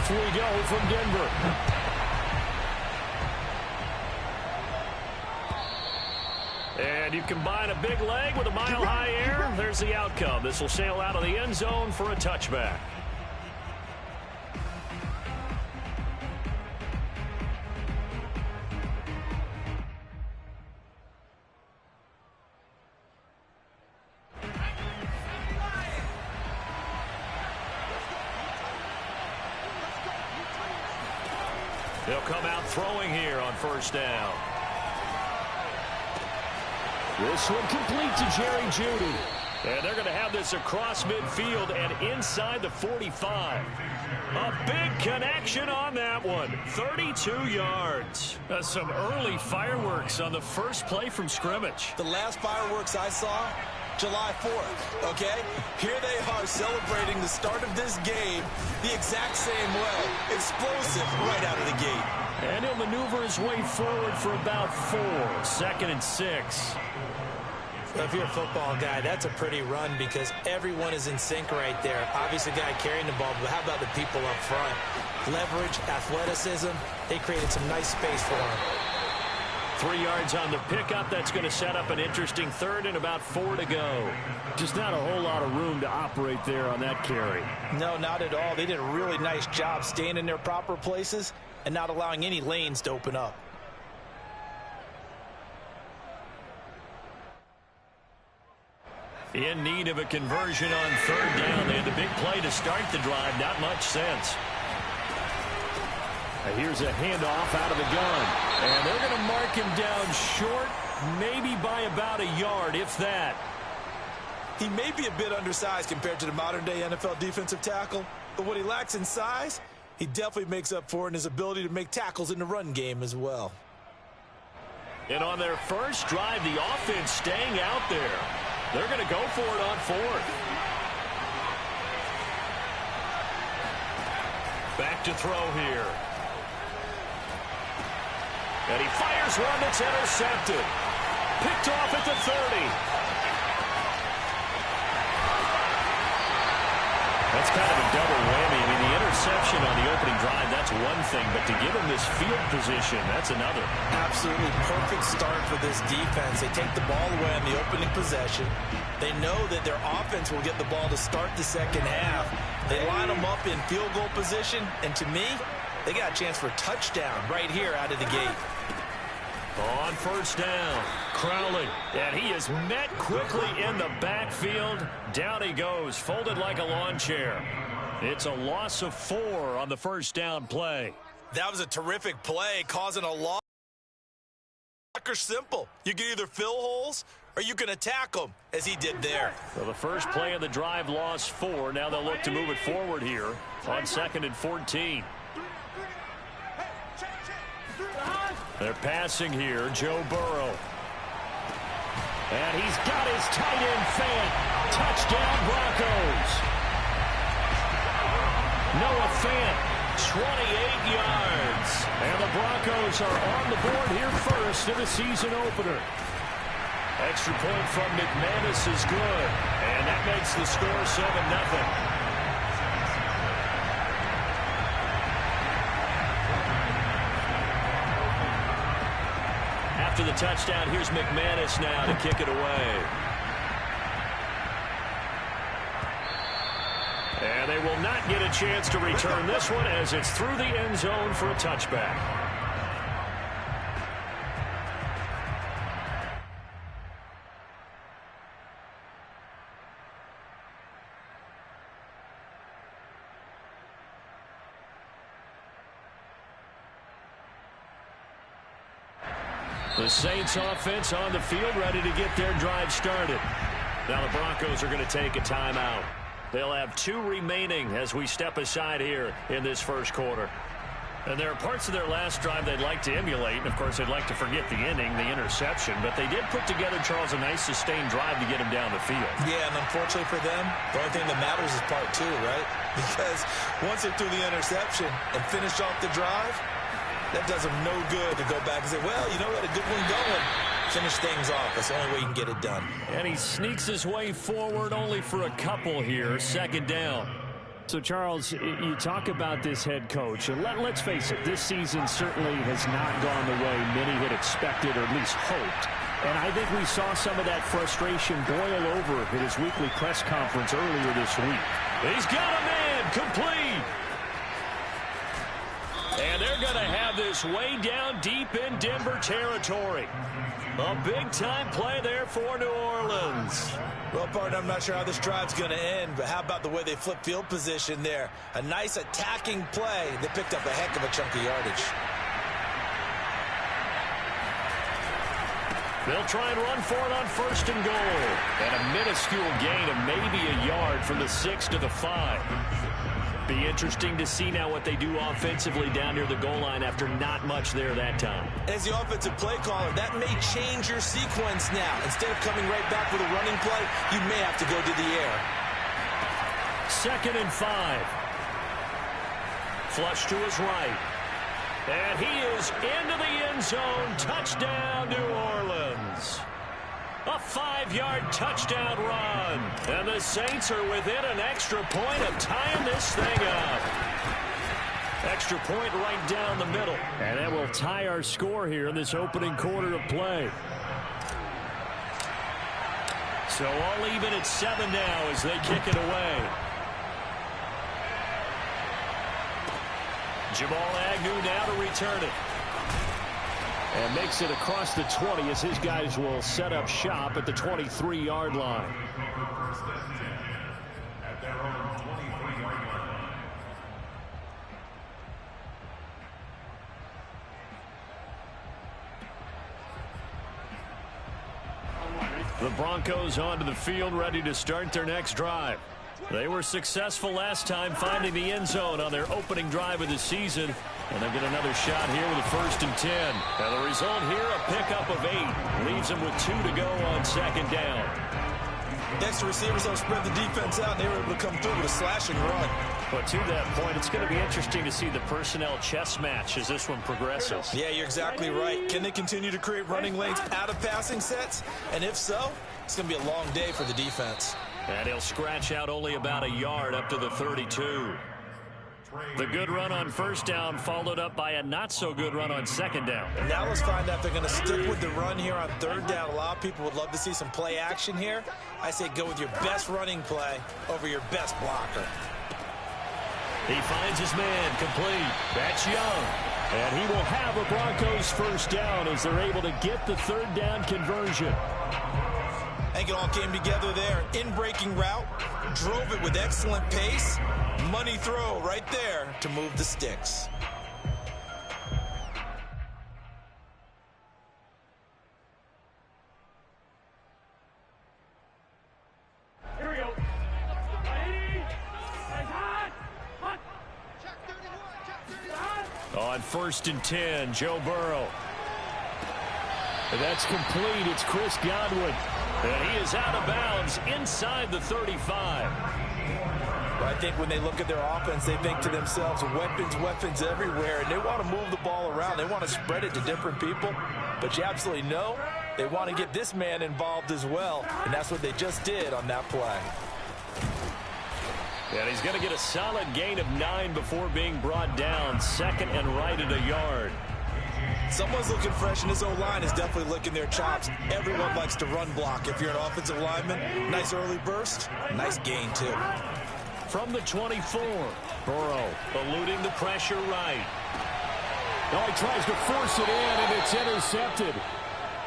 Off we go from Denver. And you combine a big leg with a mile-high air, there's the outcome. This will sail out of the end zone for a touchback. They'll come out throwing here on first down. This one complete to Jerry Jeudy. And they're going to have this across midfield and inside the 45. A big connection on that one. 32 yards. Some early fireworks on the first play from scrimmage. The last fireworks I saw, July 4th, okay? Here they are celebrating the start of this game the exact same way. Explosive right out of the gate. And he'll maneuver his way forward for about 4. 2nd and 6. So if you're a football guy, that's a pretty run because everyone is in sync right there. Obviously, the guy carrying the ball, but how about the people up front? Leverage, athleticism, they created some nice space for him. 3 yards on the pickup. That's going to set up an interesting third and about 4 to go. Just not a whole lot of room to operate there on that carry. No, not at all. They did a really nice job staying in their proper places and not allowing any lanes to open up. In need of a conversion on third down. They had the big play to start the drive. Not much sense. Here's a handoff out of the gun. And they're going to mark him down short, maybe by about a yard, if that. He may be a bit undersized compared to the modern-day NFL defensive tackle, but what he lacks in size, he definitely makes up for in his ability to make tackles in the run game as well. And on their first drive, the offense staying out there. They're going to go for it on 4th. Back to throw here. And he fires one that's intercepted. Picked off at the 30. That's kind of a double whammy. I mean, the interception on the opening drive, that's one thing. But to give him this field position, that's another. Absolutely perfect start for this defense. They take the ball away on the opening possession. They know that their offense will get the ball to start the second half. They line them up in field goal position. And to me, they got a chance for a touchdown right here out of the gate. On first down, Crowley, and he is met quickly in the backfield. Down he goes, folded like a lawn chair. It's a loss of 4 on the first down play. That was a terrific play, causing a loss. Simple. You can either fill holes or you can attack them, as he did there. So the first play of the drive lost 4. Now they'll look to move it forward here on 2nd and 14. They're passing here, Joe Burrow. And he's got his tight end Fant. Touchdown, Broncos. Noah Fant, 28 yards. And the Broncos are on the board here first in the season opener. Extra point from McManus is good. And that makes the score 7-0. After the touchdown, here's McManus now to kick it away. And they will not get a chance to return this one as it's through the end zone for a touchback. The Saints offense on the field, ready to get their drive started. Now the Broncos are going to take a timeout. They'll have 2 remaining as we step aside here in this first quarter. And there are parts of their last drive they'd like to emulate. And, of course, they'd like to forget the inning, the interception. But they did put together, Charles, a nice sustained drive to get him down the field. Yeah, and unfortunately for them, the only thing that matters is part 2, right? Because once they threw the interception and finished off the drive, that does them no good to go back and say, well, you know, we had a good one going. Finish things off. That's the only way you can get it done. And he sneaks his way forward only for a couple here. 2nd down. So, Charles, you talk about this head coach, and let's face it, this season certainly has not gone the way many had expected or at least hoped. And I think we saw some of that frustration boil over at his weekly press conference earlier this week. He's got a man complete. And they're going to have this way down deep in Denver territory. A big-time play there for New Orleans. Well, partner, I'm not sure how this drive's going to end, but how about the way they flip field position there? A nice attacking play. They picked up a heck of a chunk of yardage. They'll try and run for it on 1st and goal. And a minuscule gain of maybe a yard from the 6 to the 5. Be interesting to see now what they do offensively down near the goal line after not much there that time. As the offensive play caller, that may change your sequence now. Instead of coming right back with a running play, you may have to go to the air. 2nd and 5. Flush to his right. And he is into the end zone. Touchdown, New Orleans. A 5-yard touchdown run. And the Saints are within an extra point of tying this thing up. Extra point right down the middle. And that will tie our score here in this opening quarter of play. So all even at 7 now as they kick it away. Jamal Agnew now to return it. And makes it across the 20 as his guys will set up shop at the 23-yard line. The Broncos onto the field, ready to start their next drive. They were successful last time finding the end zone on their opening drive of the season. And they'll get another shot here with a 1st and 10. And the result here, a pickup of 8. Leaves them with 2 to go on 2nd down. Next, the receivers don't spread the defense out, and they were able to come through with a slash and run. But to that point, it's going to be interesting to see the personnel chess match as this one progresses. Yeah, you're exactly right. Can they continue to create running lanes out of passing sets? And if so, it's going to be a long day for the defense. And he'll scratch out only about a yard up to the 32. The good run on 1st down followed up by a not-so-good run on 2nd down. And now let's find out if they're going to stick with the run here on 3rd down. A lot of people would love to see some play action here. I say go with your best running play over your best blocker. He finds his man complete. That's Young. And he will have a Broncos 1st down as they're able to get the 3rd down conversion. I think it all came together there. In-breaking route, drove it with excellent pace. Money throw right there to move the sticks. Here we go. On 1st and 10, Joe Burrow. That's complete. It's Chris Godwin. And he is out of bounds inside the 35. I think when they look at their offense, they think to themselves, weapons everywhere, and they want to move the ball around. They want to spread it to different people, but you absolutely know they want to get this man involved as well, and that's what they just did on that play. And he's going to get a solid gain of 9 before being brought down. 2nd and right at a yard. Someone's looking fresh, and his O-line is definitely licking their chops. Everyone likes to run block. If you're an offensive lineman, nice early burst, nice gain too. From the 24, Burrow eluding the pressure right. Oh, he tries to force it in, and it's intercepted.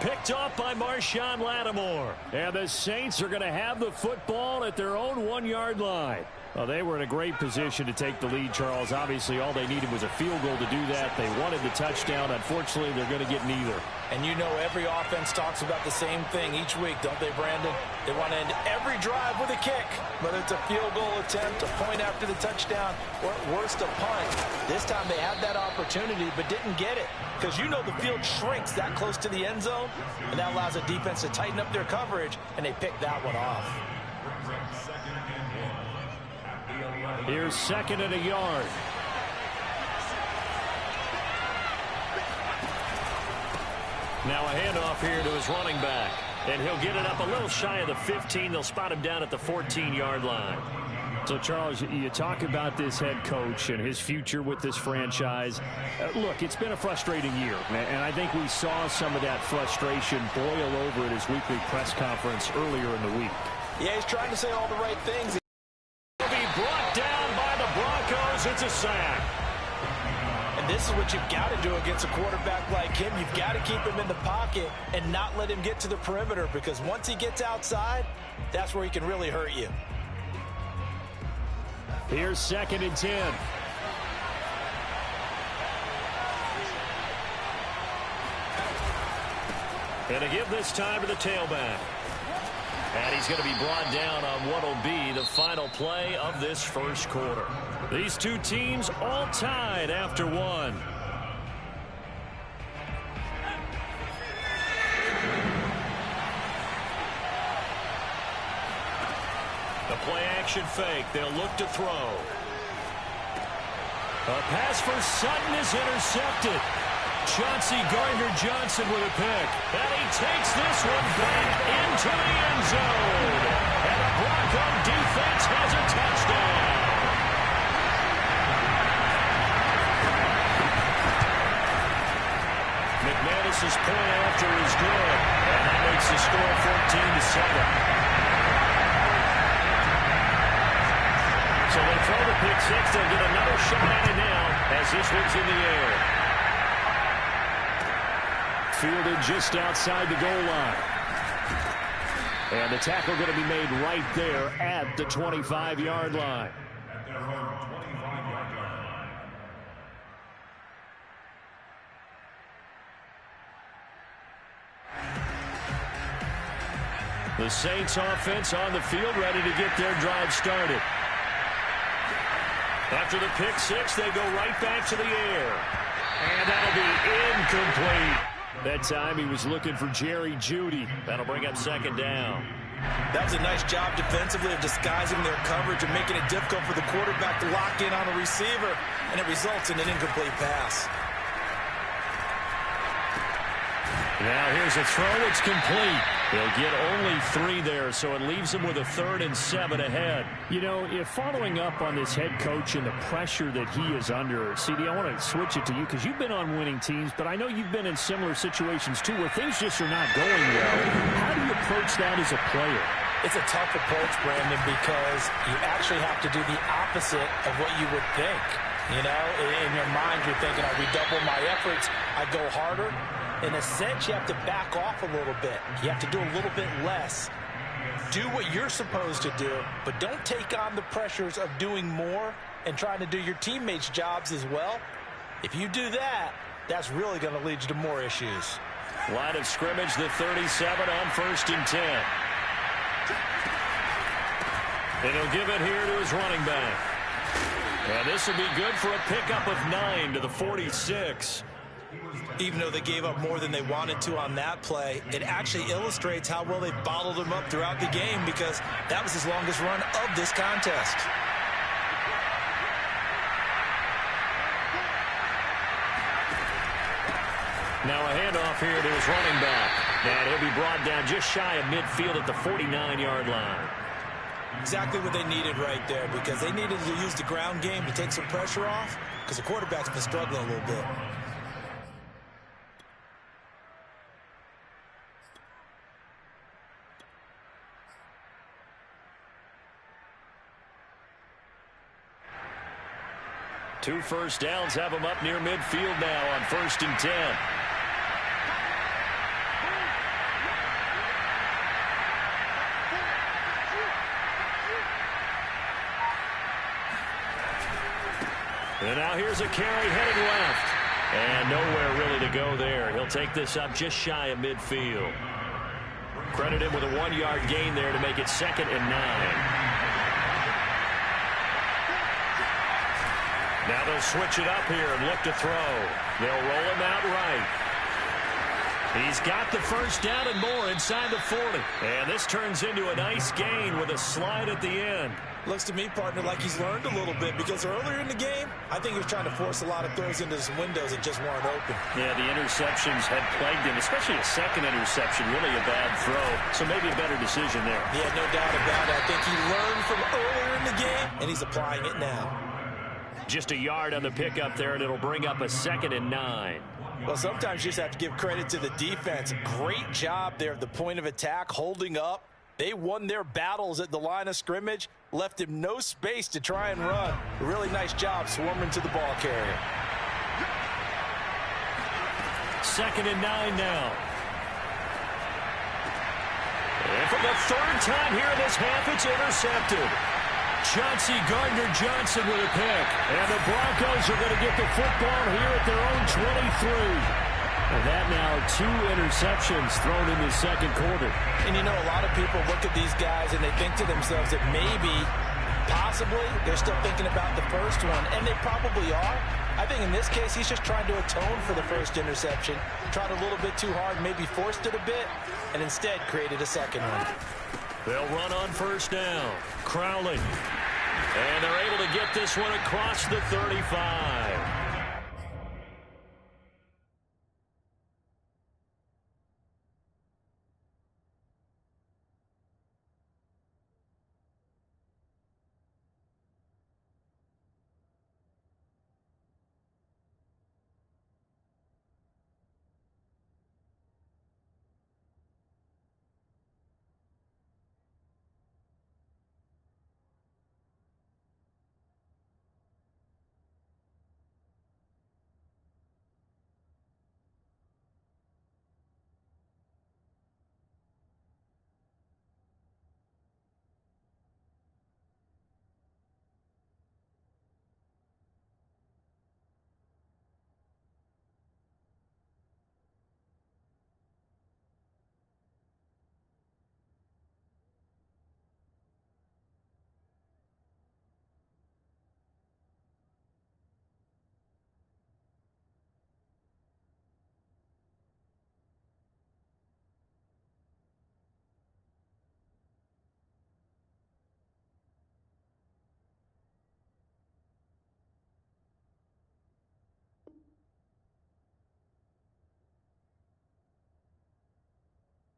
Picked off by Marshawn Lattimore. And the Saints are going to have the football at their own 1-yard line. Well, they were in a great position to take the lead, Charles. Obviously, all they needed was a field goal to do that. They wanted the touchdown. Unfortunately, they're going to get neither. And you know every offense talks about the same thing each week, don't they, Brandon? They want to end every drive with a kick, whether it's a field goal attempt, a point after the touchdown, or at worst a punt. This time they had that opportunity but didn't get it because you know the field shrinks that close to the end zone, and that allows the defense to tighten up their coverage, and they picked that one off. Here's 2nd and a yard. Now a handoff here to his running back. And he'll get it up a little shy of the 15. They'll spot him down at the 14-yard line. So, Charles, you talk about this head coach and his future with this franchise. Look, it's been a frustrating year, and I think we saw some of that frustration boil over at his weekly press conference earlier in the week. Yeah, he's trying to say all the right things. He'll be brought down by the Broncos. It's a sack. And this is what you've got to do against a quarterback like him. You've got to keep him in the pocket and not let him get to the perimeter, because once he gets outside, that's where he can really hurt you. Here's 2nd and 10. And to give this time to the tailback. And he's going to be brought down on what will be the final play of this first quarter. These two teams all tied after one. The play-action fake. They'll look to throw. A pass for Sutton is intercepted. Chauncey Gardner-Johnson with a pick. And he takes this one back into the end zone. And the Bronco defense has a touchdown. McManus's point after is good. And that makes the score 14-7. So they throw the pick six. They'll get another shot at it now as this one's in the air. Fielded just outside the goal line. And the tackle going to be made right there at the 25-yard line. The Saints offense on the field, ready to get their drive started. After the pick six, they go right back to the air. And that'll be incomplete. That time he was looking for Jerry Jeudy. That'll bring up 2nd down. That was a nice job defensively of disguising their coverage and making it difficult for the quarterback to lock in on a receiver, and it results in an incomplete pass. Now here's a throw. It's complete. They'll get only 3 there, so it leaves them with a 3rd and 7 ahead. You know, if following up on this head coach and the pressure that he is under, CD, I want to switch it to you because you've been on winning teams, but I know you've been in similar situations too where things just are not going well. How do you approach that as a player? It's a tough approach, Brandon, because you actually have to do the opposite of what you would think. You know, in your mind, you're thinking, I redouble my efforts, I go harder. In a sense, you have to back off a little bit. You have to do a little bit less. Do what you're supposed to do, but don't take on the pressures of doing more and trying to do your teammates' jobs as well. If you do that, that's really going to lead you to more issues. Line of scrimmage, the 37 on 1st and 10. And he'll give it here to his running back. And this will be good for a pickup of 9 to the 46. Even though they gave up more than they wanted to on that play, it actually illustrates how well they bottled him up throughout the game, because that was his longest run of this contest. Now a handoff here to his running back. And he'll be brought down just shy of midfield at the 49-yard line. Exactly what they needed right there, because they needed to use the ground game to take some pressure off, because the quarterback's been struggling a little bit. Two first downs have him up near midfield now on 1st and 10. And now here's a carry heading left. And nowhere really to go there. He'll take this up just shy of midfield. Credit him with a 1-yard gain there to make it 2nd and 9. Now they'll switch it up here and look to throw. They'll roll him out right. He's got the first down and more inside the 40. And this turns into a nice gain with a slide at the end. Looks to me, partner, like he's learned a little bit, because earlier in the game, I think he was trying to force a lot of throws into some windows that just weren't open. Yeah, the interceptions had plagued him, especially a second interception, really a bad throw. So maybe a better decision there. Yeah, no doubt about it. I think he learned from earlier in the game, and he's applying it now. Just a yard on the pickup there, and it'll bring up a 2nd and 9. Well, sometimes you just have to give credit to the defense. Great job there at the point of attack, holding up. They won their battles at the line of scrimmage, left him no space to try and run. A really nice job swarming to the ball carrier. 2nd and 9 now. And for the 3rd time here in this half, it's intercepted. Chauncey Gardner-Johnson with a pick. And the Broncos are going to get the football here at their own 23. And that now 2 interceptions thrown in the 2nd quarter. And you know, a lot of people look at these guys and they think to themselves that maybe, possibly, they're still thinking about the first one. And they probably are. I think in this case, he's just trying to atone for the first interception. Tried a little bit too hard, maybe forced it a bit, and instead created a second one. They'll run on 1st down. Crowley. And they're able to get this one across the 35.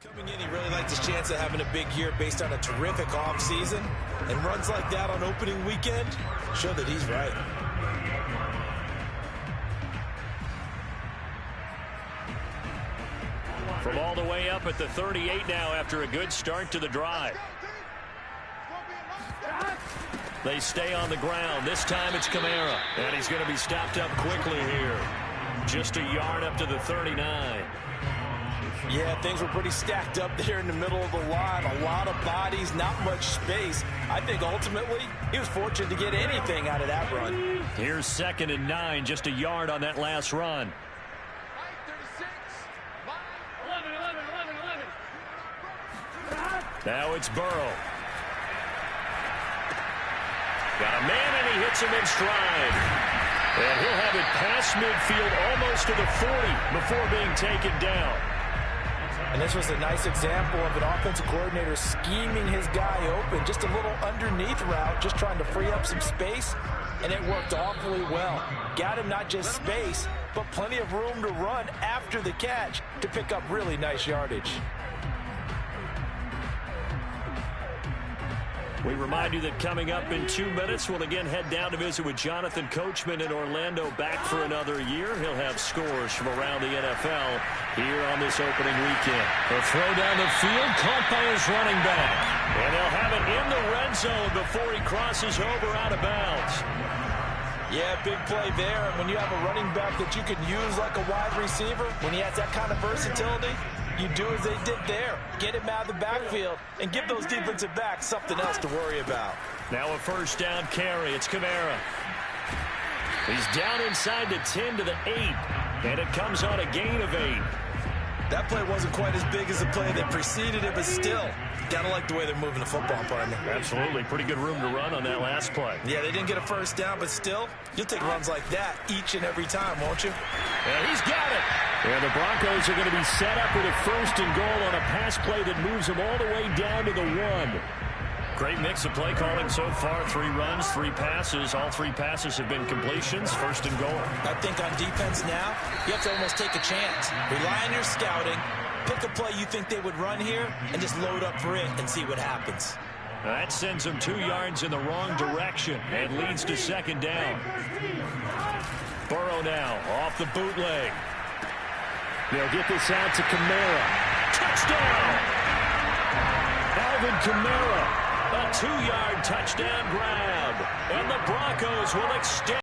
Coming in, he really liked his chance of having a big year based on a terrific offseason. And runs like that on opening weekend show that he's right. From all the way up at the 38 now after a good start to the drive. They stay on the ground. This time it's Kamara. And he's going to be stopped up quickly here. Just a yard up to the 39. Yeah, things were pretty stacked up there in the middle of the line. A lot of bodies, not much space. I think ultimately he was fortunate to get anything out of that run. Here's 2nd and 9, just a yard on that last run. Now it's Burrow. Got a man, and he hits him in stride. And he'll have it past midfield almost to the 40 before being taken down. And this was a nice example of an offensive coordinator scheming his guy open. Just a little underneath route, just trying to free up some space, and it worked awfully well. Got him not just space, but plenty of room to run after the catch to pick up really nice yardage. We remind you that coming up in 2 minutes, we'll again head down to visit with Jonathan Coachman in Orlando, back for another year. He'll have scores from around the NFL here on this opening weekend. A throw down the field, caught by his running back. And they'll have it in the red zone before he crosses over out of bounds. Yeah, big play there. And when you have a running back that you can use like a wide receiver, when he has that kind of versatility, you do as they did there. Get him out of the backfield and give those defensive backs something else to worry about. Now a 1st down carry. It's Kamara. He's down inside the 10 to the 8. And it comes on a gain of 8. That play wasn't quite as big as the play that preceded it, but still, gotta like the way they're moving the football, partner. Absolutely. Pretty good room to run on that last play. Yeah, they didn't get a 1st down, but still, you'll take runs like that each and every time, won't you? And he's got it. And the Broncos are going to be set up with a 1st and goal on a pass play that moves them all the way down to the 1. Great mix of play calling so far. 3 runs, 3 passes. All 3 passes have been completions. 1st and goal. I think on defense now, you have to almost take a chance. Rely on your scouting. Pick a play you think they would run here and just load up for it and see what happens. That sends him 2 yards in the wrong direction and leads to second down. Burrow now off the bootleg. They'll get this out to Kamara. Touchdown! Alvin Kamara, a 2-yard touchdown grab. And the Broncos will extend.